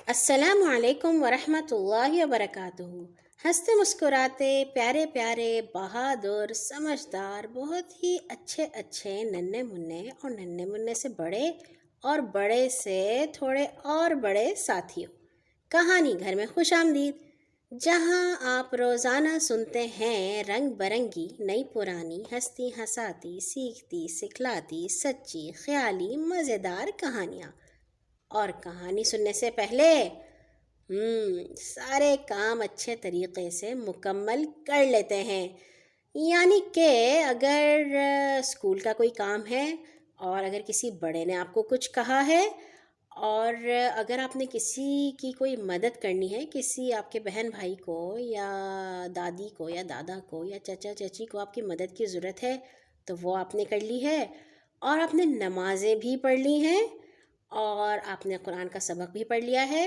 السلام علیکم ورحمۃ اللہ وبرکاتہ۔ ہنستے مسکراتے پیارے پیارے بہادر سمجھدار بہت ہی اچھے اچھے ننھے منھے اور ننھے منھے سے بڑے اور بڑے سے تھوڑے اور بڑے ساتھیوں، کہانی گھر میں خوش آمدید، جہاں آپ روزانہ سنتے ہیں رنگ برنگی نئی پرانی ہستی ہساتی سیکھتی سکھلاتی سچی خیالی مزیدار کہانیاں۔ اور کہانی سننے سے پہلے سارے کام اچھے طریقے سے مکمل کر لیتے ہیں، یعنی کہ اگر اسکول کا کوئی کام ہے اور اگر کسی بڑے نے آپ کو کچھ کہا ہے اور اگر آپ نے کسی کی کوئی مدد کرنی ہے، کسی آپ کے بہن بھائی کو یا دادی کو یا دادا کو یا چچا چچی کو آپ کی مدد کی ضرورت ہے تو وہ آپ نے کر لی ہے، اور آپ نے نمازیں بھی پڑھ لی ہیں اور آپ نے قرآن کا سبق بھی پڑھ لیا ہے،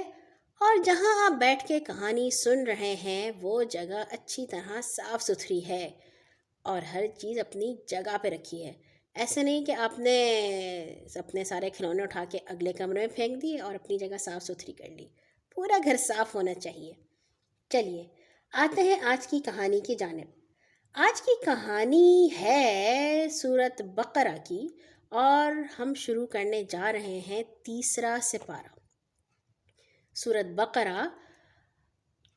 اور جہاں آپ بیٹھ کے کہانی سن رہے ہیں وہ جگہ اچھی طرح صاف ستھری ہے اور ہر چیز اپنی جگہ پہ رکھی ہے۔ ایسے نہیں کہ آپ نے اپنے سارے کھلونے اٹھا کے اگلے کمرے میں پھینک دیے اور اپنی جگہ صاف ستھری کر لی، پورا گھر صاف ہونا چاہیے۔ چلیے آتے ہیں آج کی کہانی کی جانب۔ آج کی کہانی ہے سورۃ بقرہ کی، اور ہم شروع کرنے جا رہے ہیں تیسرا سپارہ۔ سورۃ بقرہ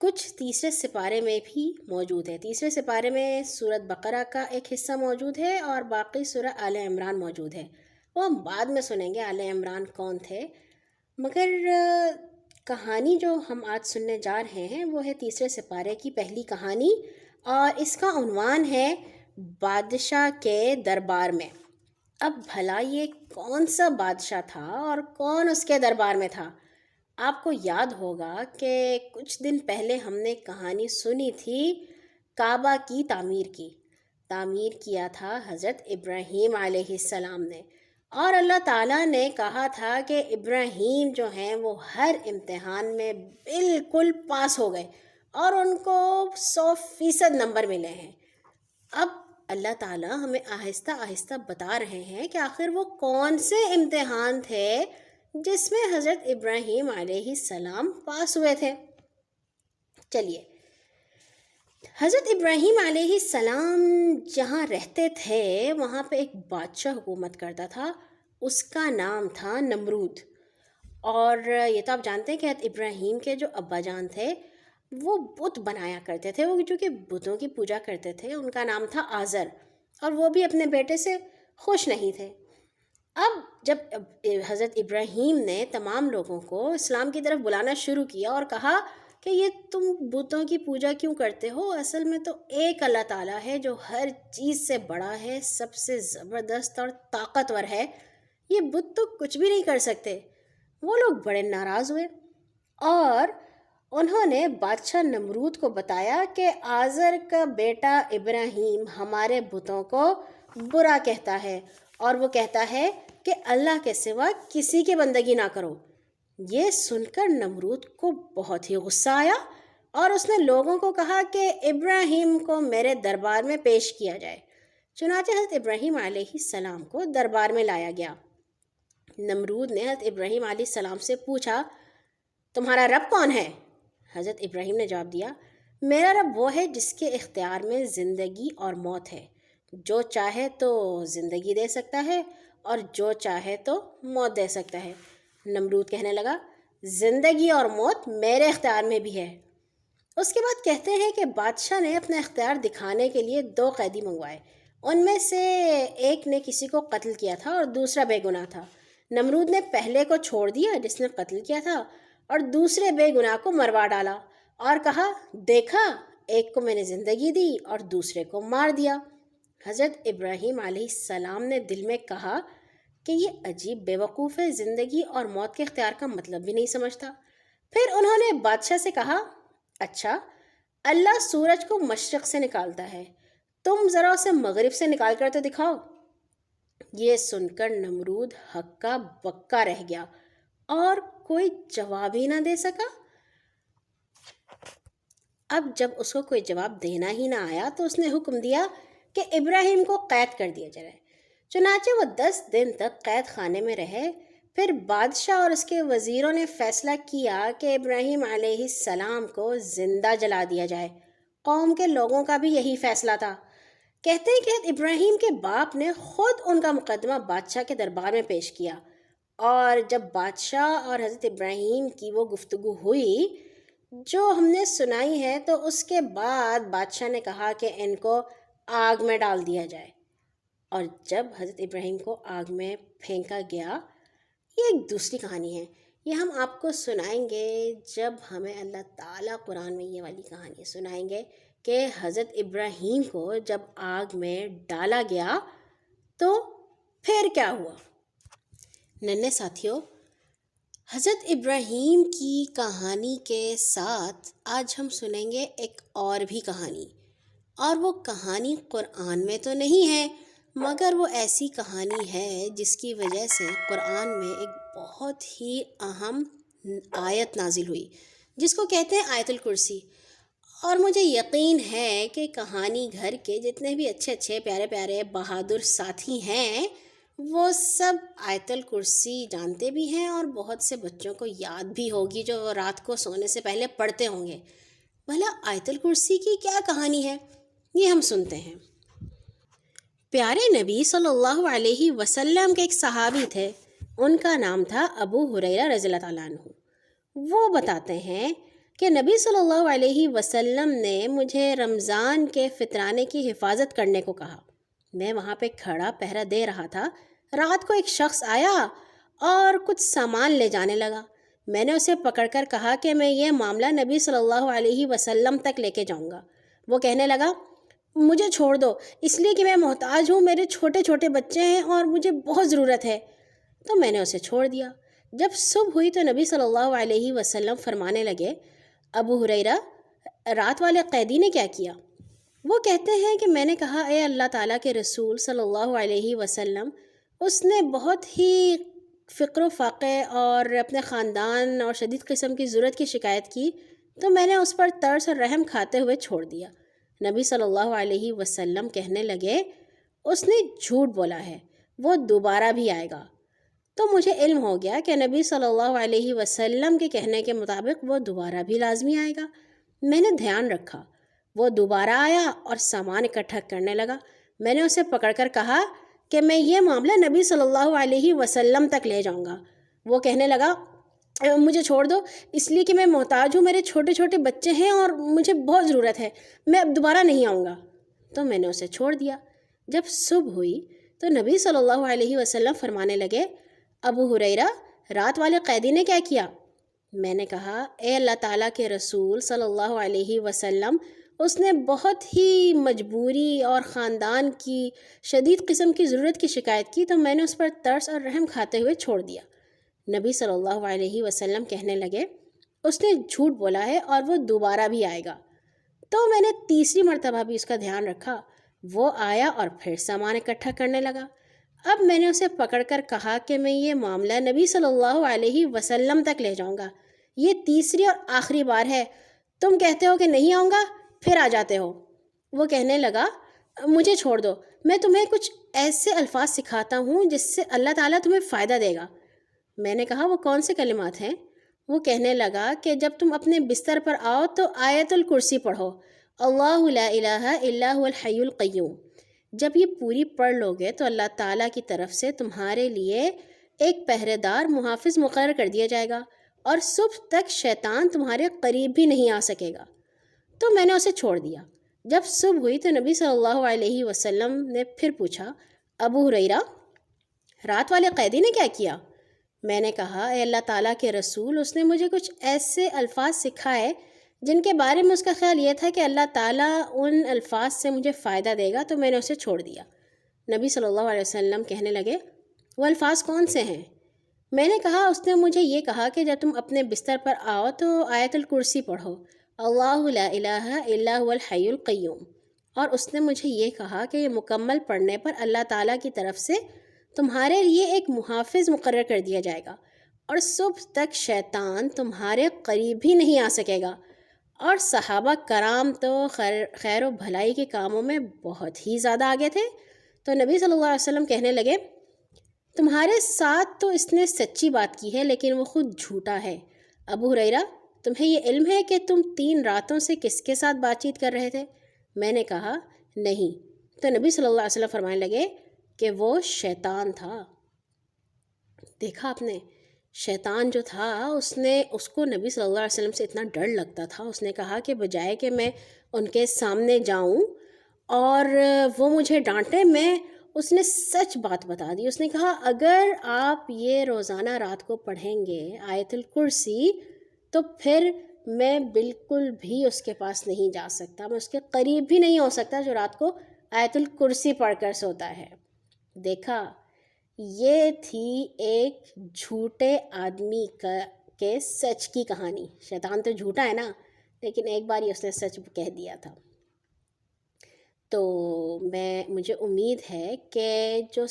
کچھ تیسرے سپارے میں بھی موجود ہے۔ تیسرے سپارے میں سورۃ بقرہ کا ایک حصہ موجود ہے اور باقی سورہ آل عمران موجود ہے، وہ ہم بعد میں سنیں گے آل عمران کون تھے، مگر کہانی جو ہم آج سننے جا رہے ہیں وہ ہے تیسرے سپارے کی پہلی کہانی، اور اس کا عنوان ہے بادشاہ کے دربار میں۔ اب بھلا یہ کون سا بادشاہ تھا اور کون اس کے دربار میں تھا؟ آپ کو یاد ہوگا کہ کچھ دن پہلے ہم نے کہانی سنی تھی کعبہ کی تعمیر کی۔ تعمیر کیا تھا حضرت ابراہیم علیہ السلام نے، اور اللہ تعالیٰ نے کہا تھا کہ ابراہیم جو ہیں وہ ہر امتحان میں بالکل پاس ہو گئے اور ان کو 100% نمبر ملے ہیں۔ اب اللہ تعالیٰ ہمیں آہستہ آہستہ بتا رہے ہیں کہ آخر وہ کون سے امتحان تھے جس میں حضرت ابراہیم علیہ السلام پاس ہوئے تھے۔ چلیے، حضرت ابراہیم علیہ السلام جہاں رہتے تھے وہاں پہ ایک بادشاہ حکومت کرتا تھا، اس کا نام تھا نمرود۔ اور یہ تو آپ جانتے ہیں کہ حضرت ابراہیم کے جو ابا جان تھے وہ بت بنایا کرتے تھے، وہ جو کہ بتوں کی پوجا کرتے تھے، ان کا نام تھا آزر، اور وہ بھی اپنے بیٹے سے خوش نہیں تھے۔ اب جب حضرت ابراہیم نے تمام لوگوں کو اسلام کی طرف بلانا شروع کیا اور کہا کہ یہ تم بتوں کی پوجا کیوں کرتے ہو، اصل میں تو ایک اللہ تعالیٰ ہے جو ہر چیز سے بڑا ہے، سب سے زبردست اور طاقتور ہے، یہ بت تو کچھ بھی نہیں کر سکتے۔ وہ لوگ بڑے ناراض ہوئے اور انہوں نے بادشاہ نمرود کو بتایا کہ آزر کا بیٹا ابراہیم ہمارے بتوں کو برا کہتا ہے، اور وہ کہتا ہے کہ اللہ کے سوا کسی کی بندگی نہ کرو۔ یہ سن کر نمرود کو بہت ہی غصہ آیا اور اس نے لوگوں کو کہا کہ ابراہیم کو میرے دربار میں پیش کیا جائے۔ چنانچہ حضرت ابراہیم علیہ السلام کو دربار میں لایا گیا۔ نمرود نے حضرت ابراہیم علیہ السلام سے پوچھا، تمہارا رب کون ہے؟ حضرت ابراہیم نے جواب دیا، میرا رب وہ ہے جس کے اختیار میں زندگی اور موت ہے، جو چاہے تو زندگی دے سکتا ہے اور جو چاہے تو موت دے سکتا ہے۔ نمرود کہنے لگا، زندگی اور موت میرے اختیار میں بھی ہے۔ اس کے بعد کہتے ہیں کہ بادشاہ نے اپنا اختیار دکھانے کے لیے 2 قیدی منگوائے، ان میں سے ایک نے کسی کو قتل کیا تھا اور دوسرا بے گناہ تھا۔ نمرود نے پہلے کو چھوڑ دیا جس نے قتل کیا تھا اور دوسرے بے گناہ کو مروا ڈالا، اور کہا، دیکھا، ایک کو میں نے زندگی دی اور دوسرے کو مار دیا۔ حضرت ابراہیم علیہ السلام نے دل میں کہا کہ یہ عجیب بیوقوف ہے، زندگی اور موت کے اختیار کا مطلب بھی نہیں سمجھتا۔ پھر انہوں نے بادشاہ سے کہا، اچھا، اللہ سورج کو مشرق سے نکالتا ہے، تم ذرا اسے مغرب سے نکال کر تو دکھاؤ۔ یہ سن کر نمرود ہکا بکا رہ گیا اور کوئی جواب ہی نہ دے سکا۔ اب جب اس کو کوئی جواب دینا ہی نہ آیا تو اس نے حکم دیا کہ ابراہیم کو قید کر دیا جائے۔ چنانچہ وہ 10 دن تک قید خانے میں رہے، پھر بادشاہ اور اس کے وزیروں نے فیصلہ کیا کہ ابراہیم علیہ السلام کو زندہ جلا دیا جائے۔ قوم کے لوگوں کا بھی یہی فیصلہ تھا۔ کہتے ہیں کہ ابراہیم کے باپ نے خود ان کا مقدمہ بادشاہ کے دربار میں پیش کیا، اور جب بادشاہ اور حضرت ابراہیم کی وہ گفتگو ہوئی جو ہم نے سنائی ہے، تو اس کے بعد بادشاہ نے کہا کہ ان کو آگ میں ڈال دیا جائے، اور جب حضرت ابراہیم کو آگ میں پھینکا گیا، یہ ایک دوسری کہانی ہے، یہ ہم آپ کو سنائیں گے جب ہمیں اللہ تعالیٰ قرآن میں یہ والی کہانی سنائیں گے کہ حضرت ابراہیم کو جب آگ میں ڈالا گیا تو پھر کیا ہوا۔ ننھے ساتھیوں، حضرت ابراہیم کی کہانی کے ساتھ آج ہم سنیں گے ایک اور بھی کہانی، اور وہ کہانی قرآن میں تو نہیں ہے، مگر وہ ایسی کہانی ہے جس کی وجہ سے قرآن میں ایک بہت ہی اہم آیت نازل ہوئی، جس کو کہتے ہیں آیت الکرسی۔ اور مجھے یقین ہے کہ کہانی گھر کے جتنے بھی اچھے اچھے پیارے پیارے بہادر ساتھی ہیں، وہ سب آیت الکرسی جانتے بھی ہیں، اور بہت سے بچوں کو یاد بھی ہوگی جو رات کو سونے سے پہلے پڑھتے ہوں گے۔ بھلا آیت الکرسی کی کیا کہانی ہے، یہ ہم سنتے ہیں۔ پیارے نبی صلی اللہ علیہ وسلم کے ایک صحابی تھے، ان کا نام تھا ابو ہریرہ رضی اللہ تعالیٰ عنہ۔ وہ بتاتے ہیں کہ نبی صلی اللہ علیہ وسلم نے مجھے رمضان کے فطرانے کی حفاظت کرنے کو کہا۔ میں وہاں پہ کھڑا پہرا دے رہا تھا۔ رات کو ایک شخص آیا اور کچھ سامان لے جانے لگا۔ میں نے اسے پکڑ کر کہا کہ میں یہ معاملہ نبی صلی اللہ علیہ وسلم تک لے کے جاؤں گا۔ وہ کہنے لگا، مجھے چھوڑ دو، اس لیے کہ میں محتاج ہوں، میرے چھوٹے چھوٹے بچے ہیں اور مجھے بہت ضرورت ہے۔ تو میں نے اسے چھوڑ دیا۔ جب صبح ہوئی تو نبی صلی اللہ علیہ وسلم فرمانے لگے، ابو ہریرہ، رات والے قیدی نے کیا کیا؟ وہ کہتے ہیں کہ میں نے کہا، اے اللہ تعالیٰ کے رسول صلی اللہ علیہ وسلم، اس نے بہت ہی فقر و فاقے اور اپنے خاندان اور شدید قسم کی ضرورت کی شکایت کی، تو میں نے اس پر ترس اور رحم کھاتے ہوئے چھوڑ دیا۔ نبی صلی اللہ علیہ وسلم کہنے لگے، اس نے جھوٹ بولا ہے، وہ دوبارہ بھی آئے گا۔ تو مجھے علم ہو گیا کہ نبی صلی اللہ علیہ وسلم کے کہنے کے مطابق وہ دوبارہ بھی لازمی آئے گا۔ میں نے دھیان رکھا، وہ دوبارہ آیا اور سامان اکٹھا کرنے لگا۔ میں نے اسے پکڑ کر کہا کہ میں یہ معاملہ نبی صلی اللہ علیہ وسلم تک لے جاؤں گا۔ وہ کہنے لگا، مجھے چھوڑ دو، اس لیے کہ میں محتاج ہوں، میرے چھوٹے چھوٹے بچے ہیں اور مجھے بہت ضرورت ہے، میں اب دوبارہ نہیں آؤں گا۔ تو میں نے اسے چھوڑ دیا۔ جب صبح ہوئی تو نبی صلی اللہ علیہ وسلم فرمانے لگے، ابو ہریرہ، رات والے قیدی نے کیا کیا؟ میں نے کہا، اے اللہ تعالیٰ کے رسول صلی اللہ علیہ وسلم، اس نے بہت ہی مجبوری اور خاندان کی شدید قسم کی ضرورت کی شکایت کی، تو میں نے اس پر ترس اور رحم کھاتے ہوئے چھوڑ دیا۔ نبی صلی اللہ علیہ وسلم کہنے لگے، اس نے جھوٹ بولا ہے اور وہ دوبارہ بھی آئے گا۔ تو میں نے تیسری مرتبہ بھی اس کا دھیان رکھا۔ وہ آیا اور پھر سامان اکٹھا کرنے لگا۔ اب میں نے اسے پکڑ کر کہا کہ میں یہ معاملہ نبی صلی اللہ علیہ وسلم تک لے جاؤں گا، یہ تیسری اور آخری بار ہے، تم کہتے ہو کہ نہیں آؤں گا، پھر آ جاتے ہو۔ وہ کہنے لگا، مجھے چھوڑ دو، میں تمہیں کچھ ایسے الفاظ سکھاتا ہوں جس سے اللہ تعالیٰ تمہیں فائدہ دے گا۔ میں نے کہا، وہ کون سے کلمات ہیں؟ وہ کہنے لگا کہ جب تم اپنے بستر پر آؤ تو آیت الکرسی پڑھو، اللہ لا الہ الا هو الحی القیوم۔ جب یہ پوری پڑھ لو گے تو اللہ تعالیٰ کی طرف سے تمہارے لیے ایک پہرے دار محافظ مقرر کر دیا جائے گا، اور صبح تک شیطان تمہارے قریب بھی نہیں آ سکے گا۔ تو میں نے اسے چھوڑ دیا۔ جب صبح ہوئی تو نبی صلی اللہ علیہ وسلم نے پھر پوچھا، ابو ہریرہ، رات والے قیدی نے کیا کیا؟ میں نے کہا، اے اللہ تعالیٰ کے رسول، اس نے مجھے کچھ ایسے الفاظ سکھائے جن کے بارے میں اس کا خیال یہ تھا کہ اللہ تعالیٰ ان الفاظ سے مجھے فائدہ دے گا، تو میں نے اسے چھوڑ دیا۔ نبی صلی اللہ علیہ وسلم کہنے لگے، وہ الفاظ کون سے ہیں؟ میں نے کہا، اس نے مجھے یہ کہا کہ جب تم اپنے بستر پر آؤ تو آیت الکرسی پڑھو، اللہ لا الہ الا هو الحی القیوم، اور اس نے مجھے یہ کہا کہ یہ مکمل پڑھنے پر اللہ تعالیٰ کی طرف سے تمہارے لیے ایک محافظ مقرر کر دیا جائے گا، اور صبح تک شیطان تمہارے قریب بھی نہیں آ سکے گا۔ اور صحابہ کرام تو خیر و بھلائی کے کاموں میں بہت ہی زیادہ آگے تھے۔ تو نبی صلی اللہ علیہ وسلم کہنے لگے، تمہارے ساتھ تو اس نے سچی بات کی ہے لیکن وہ خود جھوٹا ہے۔ ابو ہریرہ، تمہیں یہ علم ہے کہ تم 3 راتوں سے کس کے ساتھ بات چیت کر رہے تھے؟ میں نے کہا نہیں۔ تو نبی صلی اللہ علیہ وسلم فرمانے لگے کہ وہ شیطان تھا۔ دیکھا آپ نے، شیطان جو تھا اس کو نبی صلی اللہ علیہ وسلم سے اتنا ڈر لگتا تھا، اس نے کہا کہ بجائے کہ میں ان کے سامنے جاؤں اور وہ مجھے ڈانٹے، اس نے سچ بات بتا دی۔ اس نے کہا اگر آپ یہ روزانہ رات کو پڑھیں گے آیت الکرسی تو پھر میں بالکل بھی اس کے پاس نہیں جا سکتا، میں اس کے قریب بھی نہیں ہو سکتا جو رات کو آیت الکرسی پڑھ کر سوتا ہے۔ دیکھا، یہ تھی ایک جھوٹے آدمی کے سچ کی کہانی۔ شیطان تو جھوٹا ہے نا، لیکن ایک بار ہی اس نے سچ کہہ دیا تھا۔ تو مجھے امید ہے کہ جو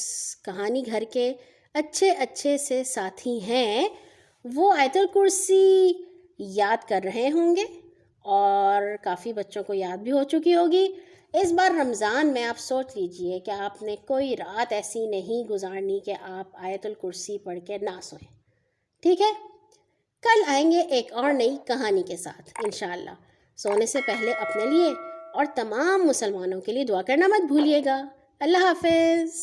کہانی گھر کے اچھے سے ساتھی ہیں وہ آیت الکرسی یاد کر رہے ہوں گے، اور کافی بچوں کو یاد بھی ہو چکی ہوگی۔ اس بار رمضان میں آپ سوچ لیجئے کہ آپ نے کوئی رات ایسی نہیں گزارنی کہ آپ آیت الکرسی پڑھ کے نہ سوئیں، ٹھیک ہے؟ کل آئیں گے ایک اور نئی کہانی کے ساتھ انشاءاللہ۔ سونے سے پہلے اپنے لیے اور تمام مسلمانوں کے لیے دعا کرنا مت بھولیے گا۔ اللہ حافظ۔